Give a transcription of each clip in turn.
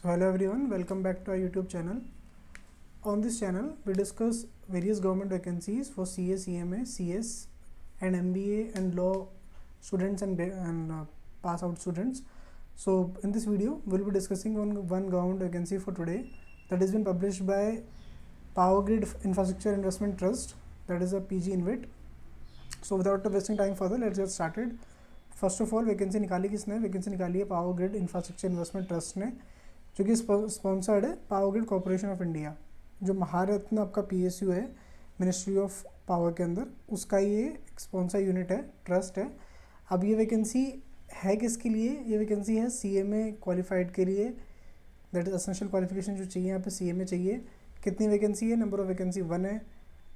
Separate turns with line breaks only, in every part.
So hello everyone, welcome back to our YouTube channel. On this channel, we discuss various government vacancies for CA, CMA, CS and MBA and law students and pass out students. So in this video, we'll be discussing on one government vacancy for today that has been published by Power Grid Infrastructure Investment Trust, that is a PG INVIT. So without wasting time further, let's get started. First of all vacancy निकाली किसने? Vacancy निकाली है power grid infrastructure investment trust ने, जो कि sponsored है power grid corporation of India, जो महारत्न आपका PSU है मिनिस्ट्री ऑफ पावर के अंदर, उसका ये स्पॉन्सर यूनिट है, ट्रस्ट है. अब ये वैकेंसी है किसके लिए? ये वैकेंसी है CMA क्वालिफाइड के लिए, दैट इज असेंशियल क्वालिफिकेशन जो चाहिए यहाँ पे CMA चाहिए. कितनी वैकेंसी है? नंबर ऑफ वैकेंसी 1 है.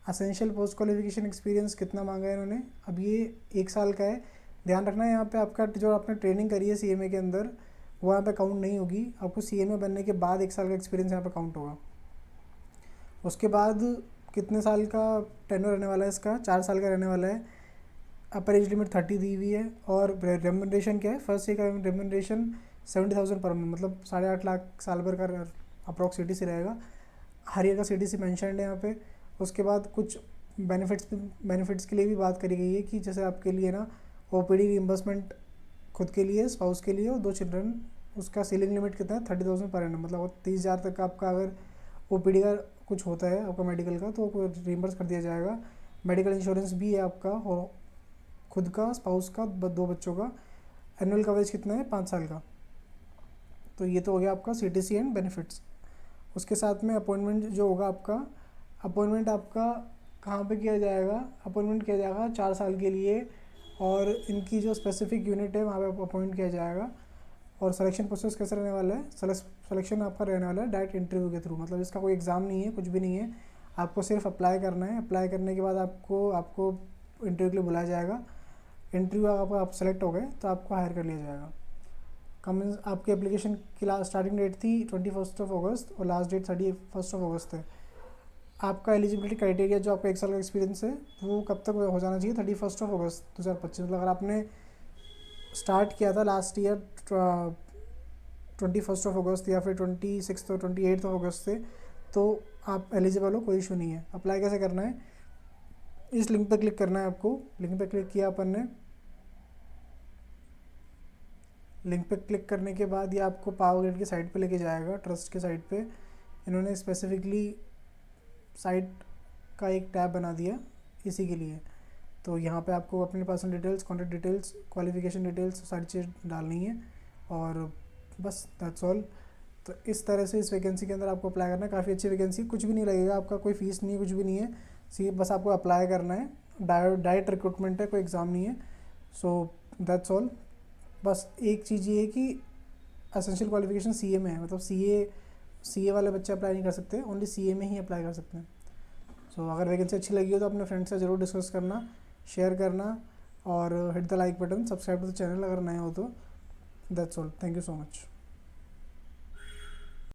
असेंशियल पोस्ट क्वालिफिकेशन एक्सपीरियंस कितना मांगा है इन्होंने? अब ये 1 साल का है. ध्यान रखना है यहाँ पे आपका जो आपने ट्रेनिंग करी है CMA के अंदर वो यहाँ पे काउंट नहीं होगी. आपको CMA बनने के बाद 1 साल का एक्सपीरियंस यहाँ पे काउंट होगा. उसके बाद कितने साल का टेन्योर रहने वाला है इसका? 4 साल का रहने वाला है. अपर एज लिमिट 30 दी हुई है. और रेम्यूनरेशन क्या है? फर्स्ट ईयर का रेम्यूनरेशन 70,000 पर मंथ, मतलब 8.5 लाख साल भर का अप्रॉक्स CTC रहेगा. हर ईयर का CTC मैंशनड है यहाँ पे. उसके बाद कुछ बेनिफिट्स के लिए भी बात करी गई है कि जैसे आपके लिए ना OPD रिइम्बर्समेंट खुद के लिए, स्पाउस के लिए और 2 चिल्ड्रन. उसका सीलिंग लिमिट कितना है? 30,000 पर एनम, मतलब 30,000 तक आपका अगर OPD का कुछ होता है आपका मेडिकल का तो रिइम्बर्स कर दिया जाएगा. मेडिकल इंश्योरेंस भी है आपका, और खुद का, स्पाउस का, 2 बच्चों का. एनुअल कवरेज कितना है? 5 साल का. तो ये तो हो गया आपका CTC एंड बेनिफिट्स. उसके साथ में अपॉइंटमेंट जो होगा आपका, अपॉइंटमेंट आपका कहाँ पे किया जाएगा? अपॉइंटमेंट किया जाएगा 4 साल के लिए, और इनकी जो स्पेसिफिक यूनिट है वहाँ पे अपॉइंट किया जाएगा. और सिलेक्शन प्रोसेस कैसे रहने वाला है? सिलेक्शन आपका रहने वाला है डायरेक्ट इंटरव्यू के थ्रू, मतलब इसका कोई एग्ज़ाम नहीं है, कुछ भी नहीं है. आपको सिर्फ अप्लाई करना है. अप्लाई करने के बाद आपको इंटरव्यू के लिए बुलाया जाएगा. इंटरव्यू आप सेलेक्ट हो गए तो आपको हायर कर लिया जाएगा. आपकी एप्लीकेशन की स्टार्टिंग डेट थी 21 अगस्त और लास्ट डेट 31 अगस्त है. आपका एलिजिबिलिटी क्राइटेरिया जो आपका 1 साल का एक्सपीरियंस है वो कब तक हो जाना चाहिए? 31 अगस्त 2025. मतलब अगर आपने स्टार्ट किया था लास्ट ईयर 21 अगस्त या फिर 26 और 28 अगस्त से, तो आप एलिजिबल हो, कोई इशू नहीं है. अप्लाई कैसे करना है? इस लिंक पर क्लिक करना है आपको. लिंक पर क्लिक किया अपन ने. लिंक पे क्लिक करने के बाद ये आपको पावर ग्रिड की साइट पे लेके जाएगा, ट्रस्ट के साइट पे. इन्होंने स्पेसिफिकली साइट का एक टैब बना दिया इसी के लिए. तो यहाँ पे आपको अपने personal details, contact details, qualification details सारी चीज़ डालनी है और बस दैट्स ऑल. तो इस तरह से इस वैकेंसी के अंदर आपको अप्लाई करना है. काफ़ी अच्छी वैकेंसी, कुछ भी नहीं लगेगा आपका, कोई फीस नहीं, कुछ भी नहीं है. बस आपको अप्लाई करना है. डायरेक्ट रिक्रूटमेंट है, कोई एग्ज़ाम नहीं है. So that's all. बस एक चीज़ ये है कि एसेंशियल क्वालिफिकेशन CA में है, मतलब CA वाले बच्चे अप्लाई नहीं कर सकते, ओनली CA में ही अप्लाई कर सकते हैं. सो अगर वैकेंसी अच्छी लगी हो तो अपने फ्रेंड्स से ज़रूर डिस्कस करना, शेयर करना और hit the like button, subscribe to the channel अगर नए हो तो. That's all. Thank you so much.